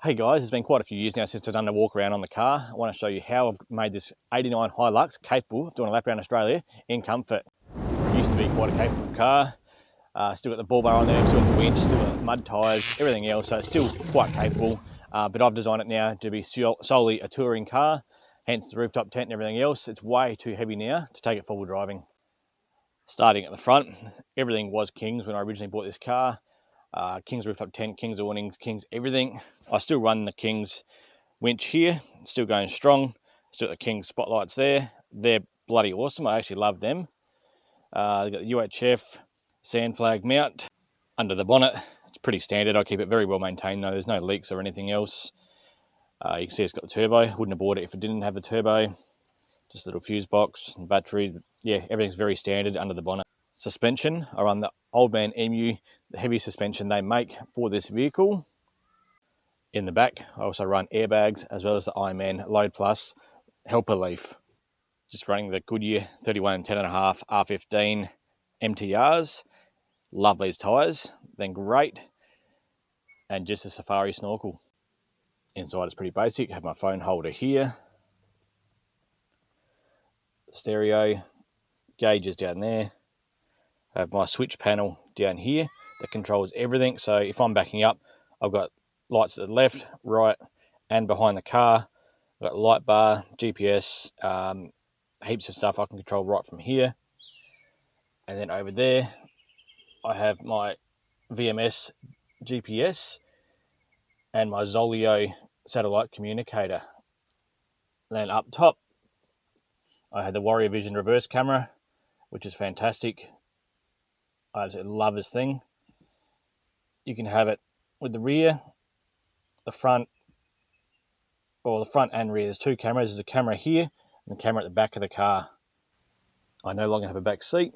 Hey guys, it's been quite a few years now since I've done a walk around on the car. I want to show you how I've made this 89 Hilux capable of doing a lap around Australia in comfort. It used to be quite a capable car. Still got the bull bar on there, still got the winch, still got mud tyres, everything else, so it's still quite capable. But I've designed it now to be solely a touring car, hence the rooftop tent and everything else. It's way too heavy now to take it forward driving. Starting at the front, everything was King's when I originally bought this car. King's rooftop tent, King's awnings, King's everything. I still run the King's winch here, still going strong. Still got the King's spotlights there. They're bloody awesome. I actually love them. They've got the UHF sand flag mount under the bonnet. It's pretty standard. I keep it very well maintained though. There's no leaks or anything else. You can see it's got the turbo. Wouldn't have bought it if it didn't have the turbo. Just a little fuse box and battery. Yeah, everything's very standard under the bonnet. Suspension, I run the Old Man Emu, the heavy suspension they make for this vehicle. In the back, I also run airbags as well as the Ironman Load Plus helper leaf. Just running the Goodyear 31 10.5 R15 MTRs. Love these tyres, they're great. And just a safari snorkel. Inside it's pretty basic. I have my phone holder here. Stereo, gauges down there. I have my switch panel down here that controls everything. So if I'm backing up, I've got lights to the left, right, and behind the car. I've got a light bar, GPS, heaps of stuff I can control right from here. And then over there, I have my VMS GPS and my Zoleo satellite communicator. Then up top, I have the Warrior Vision reverse camera, which is fantastic. I absolutely love this thing. You can have it with the rear, the front, or the front and rear. There's two cameras. There's a camera here and a camera at the back of the car. I no longer have a back seat.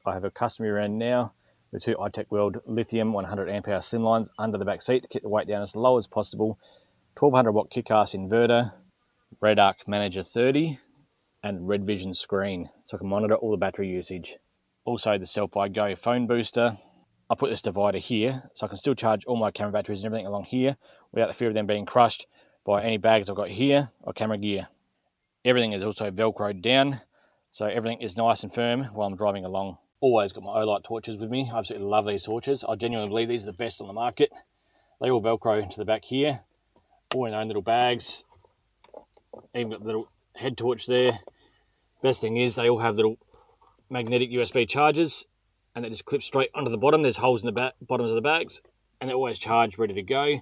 I have a custom rear end now with two iTech World lithium 100 amp hour slim lines under the back seat to keep the weight down as low as possible. 1200 watt kick-ass inverter, Red Arc Manager 30, and Red Vision screen so I can monitor all the battery usage. Also the Selfie Go phone booster. I put this divider here so I can still charge all my camera batteries and everything along here without the fear of them being crushed by any bags I've got here or camera gear. Everything is also velcroed down, so everything is nice and firm while I'm driving along. Always got my Olight torches with me. I absolutely love these torches. I genuinely believe these are the best on the market. They all velcro into the back here, all in their own little bags. Even got the little head torch there. Best thing is they all have little magnetic USB chargers, and they just clip straight onto the bottom. There's holes in the bottoms of the bags, and they're always charged, ready to go.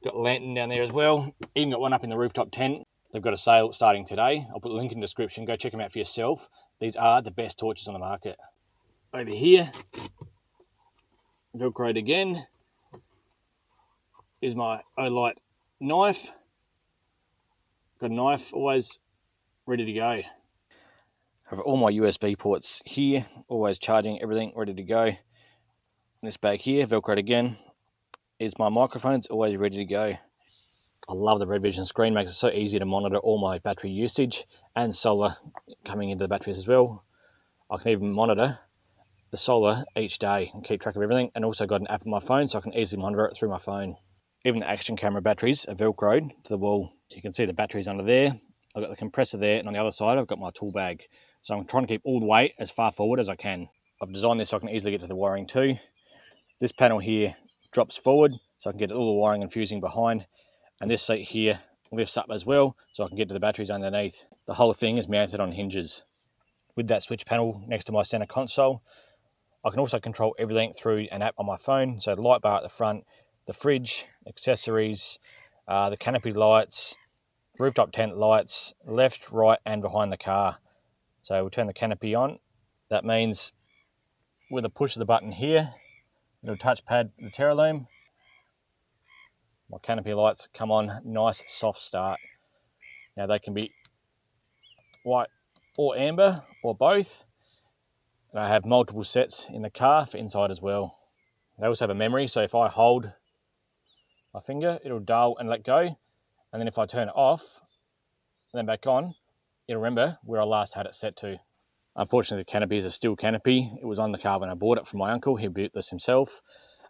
Got a lantern down there as well. Even got one up in the rooftop tent. They've got a sale starting today. I'll put a link in the description. Go check them out for yourself. These are the best torches on the market. Over here, velcroed again, is my Olight knife. Got a knife always ready to go. Have all my USB ports here, always charging, everything ready to go. And this bag here, velcroed again, is my microphones, always ready to go. I love the Red Vision screen, makes it so easy to monitor all my battery usage and solar coming into the batteries as well. I can even monitor the solar each day and keep track of everything, and also got an app on my phone so I can easily monitor it through my phone. Even the action camera batteries are velcroed to the wall. You can see the batteries under there. I've got the compressor there, and on the other side I've got my tool bag. So I'm trying to keep all the weight as far forward as I can. I've designed this so I can easily get to the wiring too. This panel here drops forward so I can get all the wiring and fusing behind. And this seat here lifts up as well so I can get to the batteries underneath. The whole thing is mounted on hinges. With that switch panel next to my center console, I can also control everything through an app on my phone. So the light bar at the front, the fridge, accessories, the canopy lights, rooftop tent lights, left, right, and behind the car. So we'll turn the canopy on. That means with a push of the button here, little touchpad, the Terralume, my canopy lights come on, nice soft start. Now they can be white or amber or both. And I have multiple sets in the car for inside as well. They also have a memory, so if I hold my finger, it'll dull and let go. And then if I turn it off, and then back on, it'll remember where I last had it set to. Unfortunately, the canopy is a steel canopy. It was on the car when I bought it from my uncle. He built this himself.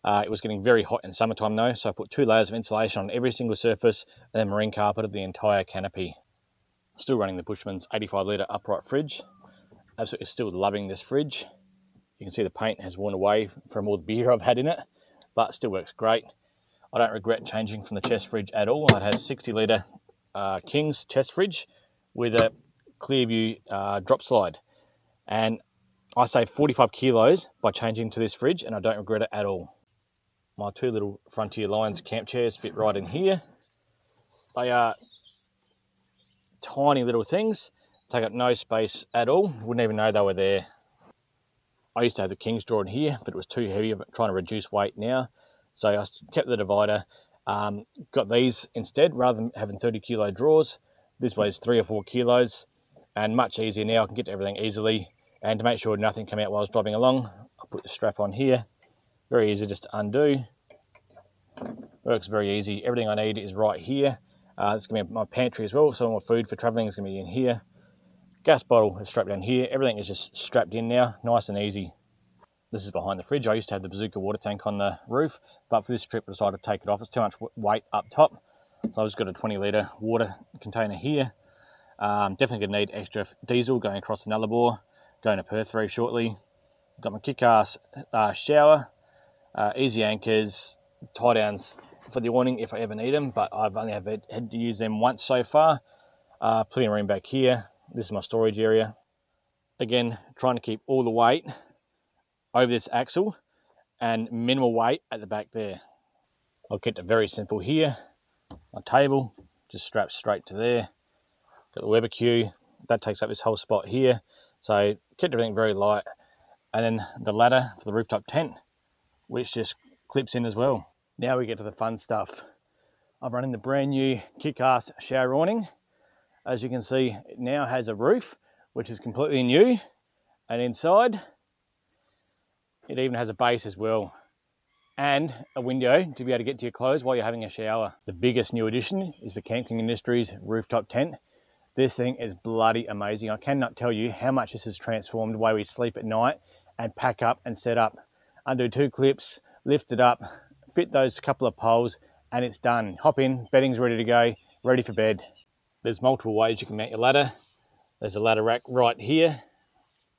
It was getting very hot in summertime though, so I put 2 layers of insulation on every single surface and then marine carpeted the entire canopy. Still running the Bushman's 85 litre upright fridge. Absolutely still loving this fridge. You can see the paint has worn away from all the beer I've had in it, but still works great. I don't regret changing from the chest fridge at all. It has 60 litre King's chest fridge with a Clearview drop slide. And I saved 45 kilos by changing to this fridge, and I don't regret it at all. My 2 little Frontier Lions camp chairs fit right in here. They are tiny little things, take up no space at all. Wouldn't even know they were there. I used to have the King's drawer in here, but it was too heavy. I'm trying to reduce weight now. So I kept the divider. Got these instead, rather than having 30 kilo drawers. This weighs 3 or 4 kilos, and much easier now. I can get to everything easily. And to make sure nothing came out while I was driving along, I'll put the strap on here. Very easy just to undo. Works very easy. Everything I need is right here. It's going to be my pantry as well, so all my food for travelling is going to be in here. Gas bottle is strapped down here. Everything is just strapped in now, nice and easy. This is behind the fridge. I used to have the Bazooka water tank on the roof, but for this trip I decided to take it off. It's too much weight up top, so I've just got a 20 litre water container here. Definitely going to need extra diesel going across the Nullarbor, going to Perth very shortly. Got my kick-ass shower, easy anchors, tie downs for the awning if I ever need them, but I've only had to use them once so far. Plenty of room back here. This is my storage area. Again, trying to keep all the weight over this axle and minimal weight at the back there. I've kept it very simple here. My table just straps straight to there. Got the Weber queue, that takes up this whole spot here. So kept everything very light. And then the ladder for the rooftop tent, which just clips in as well. Now we get to the fun stuff. I'm running the brand new kick-ass shower awning. As you can see, it now has a roof, which is completely new. And inside, it even has a base as well. And a window to be able to get to your clothes while you're having a shower. The biggest new addition is the Camping Industries rooftop tent. This thing is bloody amazing. I cannot tell you how much this has transformed the way we sleep at night and pack up and set up. Undo 2 clips, lift it up, fit those couple of poles, and it's done. Hop in, bedding's ready to go, ready for bed. There's multiple ways you can mount your ladder. There's a ladder rack right here,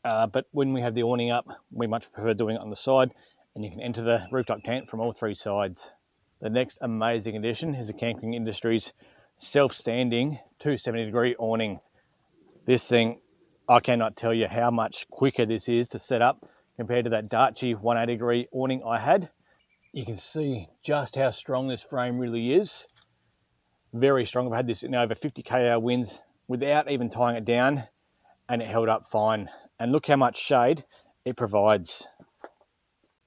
but when we have the awning up, we much prefer doing it on the side, and you can enter the rooftop tent from all 3 sides. The next amazing addition is the Camping Industries self-standing 270-degree awning. This thing, I cannot tell you how much quicker this is to set up compared to that Darchie 180-degree awning I had. You can see just how strong this frame really is. Very strong. I've had this in over 50 km/h winds without even tying it down, and it held up fine. And look how much shade it provides.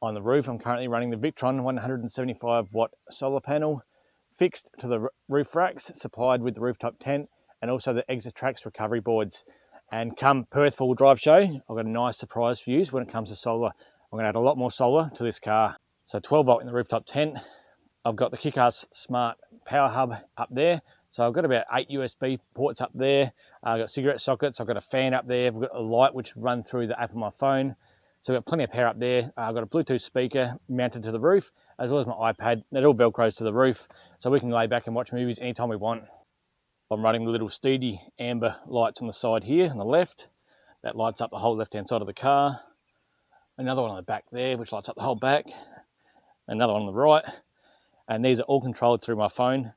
On the roof, I'm currently running the Victron 175 watt solar panel fixed to the roof racks, supplied with the rooftop tent, and also the Exit Tracks recovery boards. And come Perth full drive show, I've got a nice surprise for you when it comes to solar. I'm going to add a lot more solar to this car. So 12 volt in the rooftop tent. I've got the Kick-Ass Smart Power Hub up there. So I've got about 8 USB ports up there. I've got cigarette sockets. I've got a fan up there. I've got a light which run through the app on my phone. So I've got plenty of power up there. I've got a Bluetooth speaker mounted to the roof, as well as my iPad. It all velcros to the roof, so we can lay back and watch movies anytime we want. I'm running the little Steedy amber lights on the side here on the left. That lights up the whole left-hand side of the car. Another one on the back there, which lights up the whole back. Another one on the right. And these are all controlled through my phone,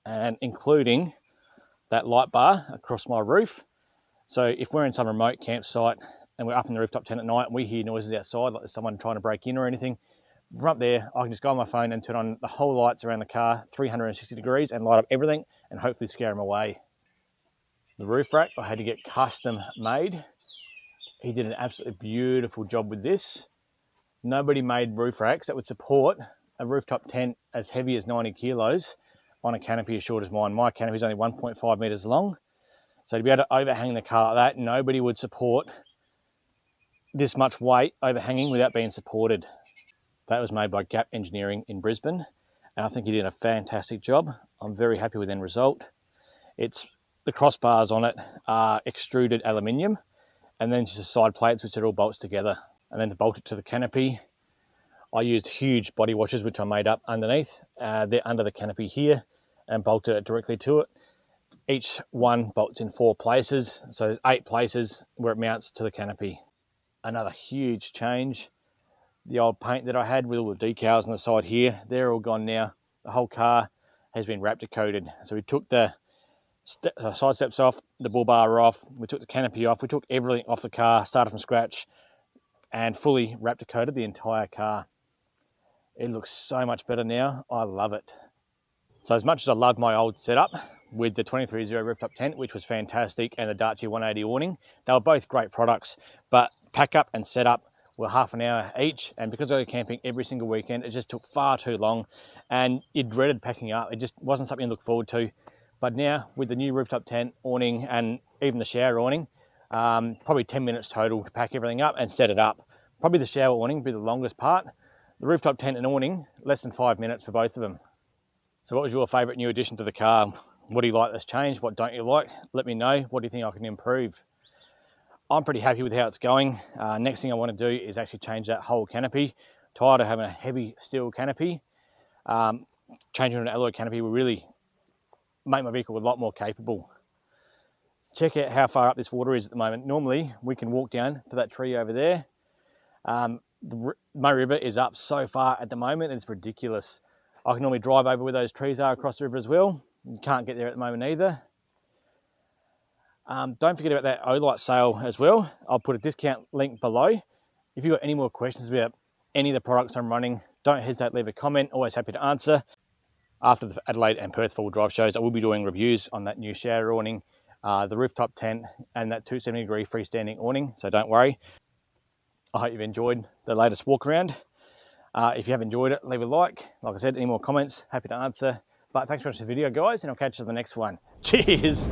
and including that light bar across my roof. So if we're in some remote campsite and we're up in the rooftop tent at night and we hear noises outside, like there's someone trying to break in or anything, from up there, I can just go on my phone and turn on the whole lights around the car, 360 degrees, and light up everything and hopefully scare them away. The roof rack, I had to get custom made. He did an absolutely beautiful job with this. Nobody made roof racks that would support a rooftop tent as heavy as 90 kilos on a canopy as short as mine. My canopy is only 1.5 meters long. So to be able to overhang the car like that, nobody would support this much weight overhanging without being supported. That was made by Gap Engineering in Brisbane, and I think he did a fantastic job. I'm very happy with the end result. The crossbars on it are extruded aluminium, and then just the side plates which it all bolts together. And then to bolt it to the canopy, I used huge body washers, which I made up underneath. They're under the canopy here and bolted it directly to it. Each one bolts in 4 places, so there's 8 places where it mounts to the canopy. Another huge change, the old paint that I had with all the decals on the side here, they're all gone now. The whole car has been Raptor coated. So we took the side steps off, the bull bar off, we took the canopy off, we took everything off the car, started from scratch, and fully Raptor coated the entire car. It looks so much better now. I love it. So as much as I loved my old setup with the 23.0 rooftop tent, which was fantastic, and the Darche 180 awning, they were both great products, but pack up and set up were half an hour each, and because I go camping every single weekend, it just took far too long, and you dreaded packing up. It just wasn't something to look forward to. But now with the new rooftop tent, awning, and even the shower awning, probably 10 minutes total to pack everything up and set it up. Probably the shower awning would be the longest part. The rooftop tent and awning, less than 5 minutes for both of them. So what was your favourite new addition to the car? What do you like that's changed? What don't you like? Let me know. What do you think I can improve? I'm pretty happy with how it's going. Next thing I want to do is actually change that whole canopy. Tired of having a heavy steel canopy. Changing to an alloy canopy will really make my vehicle a lot more capable. Check out how far up this water is at the moment. Normally we can walk down to that tree over there. The Murray River is up so far at the moment, it's ridiculous. I can normally drive over where those trees are across the river as well. You can't get there at the moment either. Don't forget about that Olight sale as well. I'll put a discount link below. If you've got any more questions about any of the products I'm running, don't hesitate to leave a comment. Always happy to answer. After the Adelaide and Perth full drive shows, I will be doing reviews on that new shower awning, the rooftop tent, and that 270-degree freestanding awning, so don't worry. I hope you've enjoyed the latest walk around. If you have enjoyed it, leave a like. Like I said, any more comments, happy to answer. But thanks for watching the video, guys, and I'll catch you in the next one. Cheers!